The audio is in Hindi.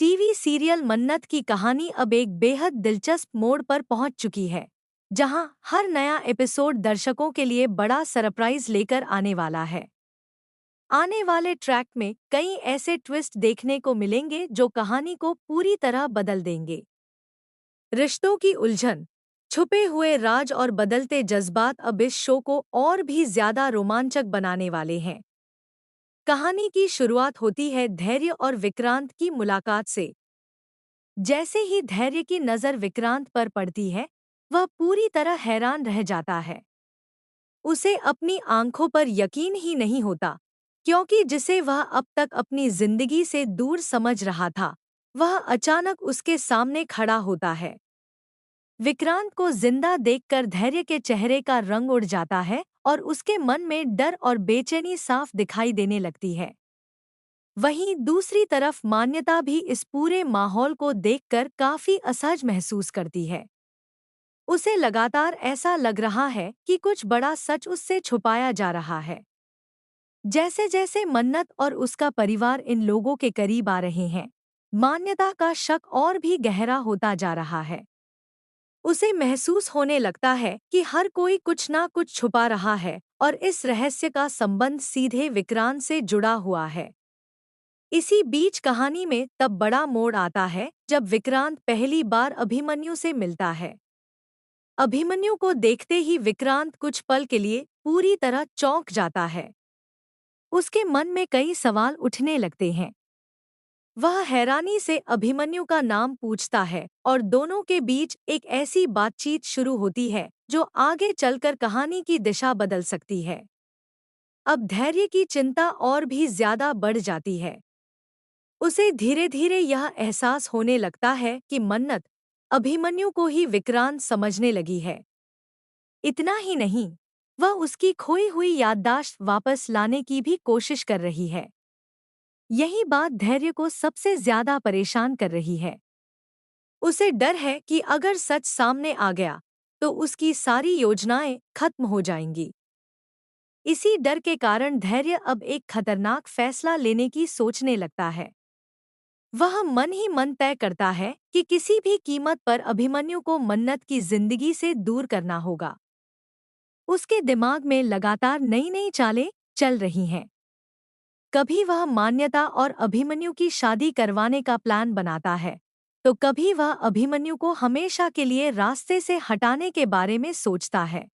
टीवी सीरियल मन्नत की कहानी अब एक बेहद दिलचस्प मोड़ पर पहुंच चुकी है, जहां हर नया एपिसोड दर्शकों के लिए बड़ा सरप्राइज लेकर आने वाला है। आने वाले ट्रैक में कई ऐसे ट्विस्ट देखने को मिलेंगे जो कहानी को पूरी तरह बदल देंगे। रिश्तों की उलझन, छुपे हुए राज और बदलते जज्बात अब इस शो को और भी ज्यादा रोमांचक बनाने वाले हैं। कहानी की शुरुआत होती है धैर्य और विक्रांत की मुलाकात से। जैसे ही धैर्य की नज़र विक्रांत पर पड़ती है, वह पूरी तरह हैरान रह जाता है। उसे अपनी आंखों पर यकीन ही नहीं होता, क्योंकि जिसे वह अब तक अपनी जिंदगी से दूर समझ रहा था, वह अचानक उसके सामने खड़ा होता है। विक्रांत को जिंदा देखकर धैर्य के चेहरे का रंग उड़ जाता है और उसके मन में डर और बेचैनी साफ दिखाई देने लगती है। वहीं दूसरी तरफ मान्यता भी इस पूरे माहौल को देखकर काफी असहज महसूस करती है। उसे लगातार ऐसा लग रहा है कि कुछ बड़ा सच उससे छुपाया जा रहा है। जैसे जैसे मन्नत और उसका परिवार इन लोगों के करीब आ रहे हैं, मान्यता का शक और भी गहरा होता जा रहा है। उसे महसूस होने लगता है कि हर कोई कुछ ना कुछ छुपा रहा है और इस रहस्य का संबंध सीधे विक्रांत से जुड़ा हुआ है। इसी बीच कहानी में तब बड़ा मोड़ आता है जब विक्रांत पहली बार अभिमन्यु से मिलता है। अभिमन्यु को देखते ही विक्रांत कुछ पल के लिए पूरी तरह चौंक जाता है। उसके मन में कई सवाल उठने लगते हैं। वह हैरानी से अभिमन्यु का नाम पूछता है और दोनों के बीच एक ऐसी बातचीत शुरू होती है जो आगे चलकर कहानी की दिशा बदल सकती है। अब धैर्य की चिंता और भी ज्यादा बढ़ जाती है। उसे धीरे धीरे यह एहसास होने लगता है कि मन्नत अभिमन्यु को ही विक्रांत समझने लगी है। इतना ही नहीं, वह उसकी खोई हुई याददाश्त वापस लाने की भी कोशिश कर रही है। यही बात धैर्य को सबसे ज्यादा परेशान कर रही है। उसे डर है कि अगर सच सामने आ गया तो उसकी सारी योजनाएं खत्म हो जाएंगी। इसी डर के कारण धैर्य अब एक खतरनाक फैसला लेने की सोचने लगता है। वह मन ही मन तय करता है कि किसी भी कीमत पर अभिमन्यु को मन्नत की जिंदगी से दूर करना होगा। उसके दिमाग में लगातार नई नई चालें चल रही हैं। कभी वह मान्यता और अभिमन्यु की शादी करवाने का प्लान बनाता है, तो कभी वह अभिमन्यु को हमेशा के लिए रास्ते से हटाने के बारे में सोचता है।